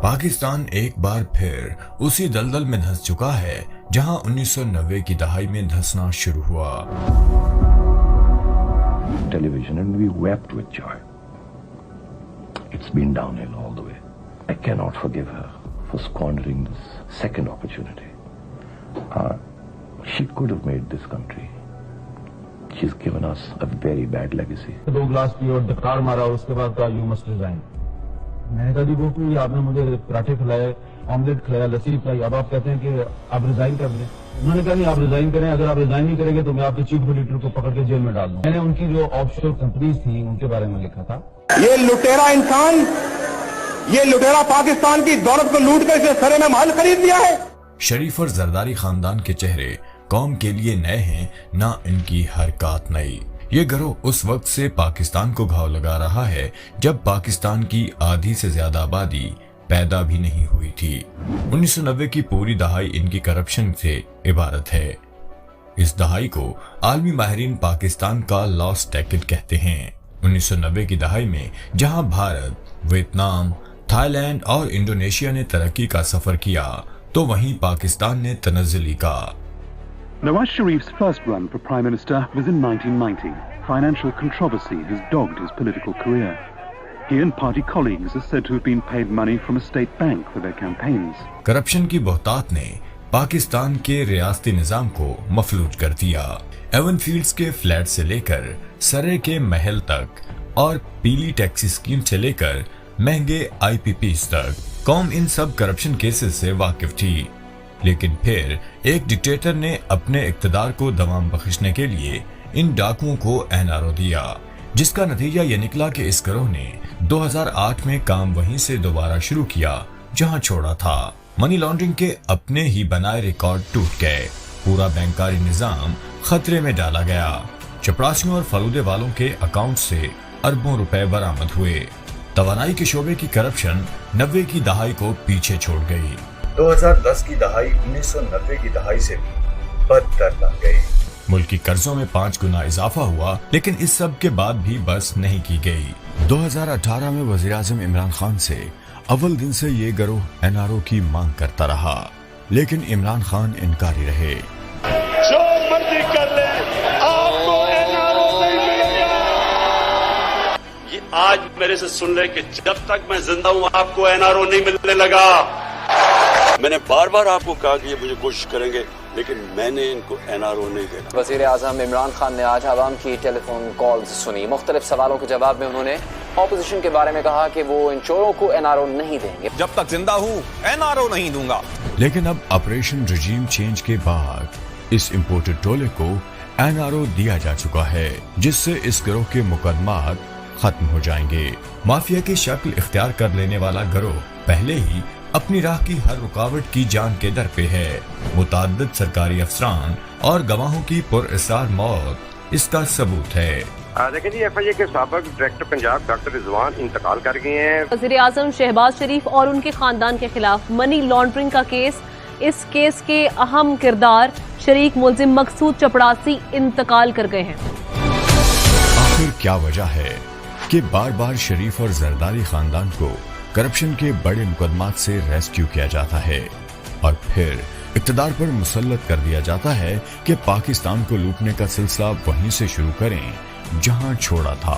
पाकिस्तान एक बार फिर उसी दलदल में धंस चुका है जहां 1990 की दहाई में धंसना शुरू हुआ। Television and we wept with joy. It's been downhill all the way. I cannot forgive her for squandering this second opportunity. She could have made this country. She's given us a very bad legacy. 2 गिलास P और डकार मारा और उसके बाद कहा you must resign. मैंने कहा जी वो ये आपने मुझे पराठे खिलाए, ऑमलेट खिलाया, लस्सी पिलाई, अब आप कहते हैं कि आप रिजाइन कर दें। उन्होंने कहा नहीं आप रिजाइन करें, अगर आप रिजाइन नहीं करेंगे तो मैं आपके चीफ ऑडिटर को पकड़ के जेल में डाल दूं। मैंने उनकी जो ऑफशोर कंपनीज थी उनके बारे में लिखा था। ये लुटेरा इंसान, ये लुटेरा पाकिस्तान की दौलत को लूट कर इसे सरे में महल खरीद लिया है। शरीफ और जरदारी खानदान के चेहरे कौम के लिए नए हैं, ना इनकी हरकत नई। ये गिरोह उस वक्त से पाकिस्तान को घाव लगा रहा है जब पाकिस्तान की आधी से ज्यादा आबादी पैदा भी नहीं हुई थी। 1990 की पूरी दहाई इनकी करप्शन से इबारत है। इस दहाई को आलमी माहिरीन पाकिस्तान का लॉस्ट डेकेड कहते हैं। 1990 की दहाई में जहां भारत, वियतनाम, थाईलैंड और इंडोनेशिया ने तरक्की का सफर किया तो वहीं पाकिस्तान ने तनज़्ज़ुली का। Nawaz Sharif's first run for Prime Minister was in 1990. Financial controversy has dogged his political career. He and party colleagues are said to have been paid money from a state bank for their campaigns. Corruption की बहुतात ने पाकिस्तान के रियासती निजाम को मफलूज कर दिया। Avon fields के flat से लेकर सरे के महल तक और पीली टैक्सी स्कीम से लेकर महंगे IPPs तक कौम इन सब करप्शन केसेस से वाकिफ थी। लेकिन फिर एक डिक्टेटर ने अपने इक्तदार को दवाम बख्शने के लिए इन डाकुओं को NRO दिया, जिसका नतीजा ये निकला कि इस गिरोह ने 2008 में काम वहीं से दोबारा शुरू किया जहां छोड़ा था। मनी लॉन्ड्रिंग के अपने ही बनाए रिकॉर्ड टूट गए, पूरा बैंकारी निजाम खतरे में डाला गया। चपरासियों और फलूदे वालों के अकाउंट से अरबों रुपए बरामद हुए। तवानाई के शोबे की करप्शन 90 की दहाई को पीछे छोड़ गई। 2010 की दहाई 1990 की दहाई से भी बदतर बन गई। मुल्क की कर्जों में 5 गुना इजाफा हुआ, लेकिन इस सब के बाद भी बस नहीं की गई। 2018 में वज़ीर-ए-आज़म इमरान खान से अव्वल दिन से ये गिरोह NRO की मांग करता रहा, लेकिन इमरान खान इनकारी रहे। जो मर्जी कर ले, आपको NRO नहीं मिलेगा। ये आज मेरे से सुन ले कि जब तक मैं जिंदा हूँ आपको NRO नहीं मिलने लगा। मैंने बार बार आपको कहा कि ये मुझे कोशिश करेंगे, लेकिन मैंने इनको NRO नहीं देना। वज़ीर आज़म इमरान खान ने आज आवाम की टेलीफोन कॉल्स सुनी। मुख्तलिफ सवालों के जवाब में उन्होंने ऑपोजिशन के बारे में कहा कि वो इन चोरों को NRO नहीं देंगे। जब तक जिंदा हूँ NRO नहीं दूंगा। लेकिन अब ऑपरेशन रिजीम चेंज के बाद इस इम्पोर्टेड टोले को NRO दिया जा चुका है, जिससे इस गिरोह के मुकदमात खत्म हो जाएंगे। माफिया की शक्ल इख्तियार कर लेने वाला गिरोह पहले ही अपनी राह की हर रुकावट की जान के दर पे है। मुतअद्दिद सरकारी अफसरान और गवाहों की पुरअसरार मौत इसका सबूत है। देखिए जी, FIA के साबिक डायरेक्टर पंजाब डॉक्टर रिजवान इंतकाल कर गए हैं। वज़ीर आज़म शहबाज शरीफ और उनके खानदान के खिलाफ मनी लॉन्ड्रिंग का केस, इस केस के अहम किरदार शरीक मुलजिम मकसूद चपड़ासी इंतकाल कर गए हैं। आखिर क्या वजह है कि बार बार शरीफ और जरदारी खानदान को करप्शन के बड़े मुकदमात से रेस्क्यू किया जाता है और फिर इक़्तिदार पर मुसल्लत कर दिया जाता है कि पाकिस्तान को लूटने का सिलसिला वहीं से शुरू करें जहां छोड़ा था।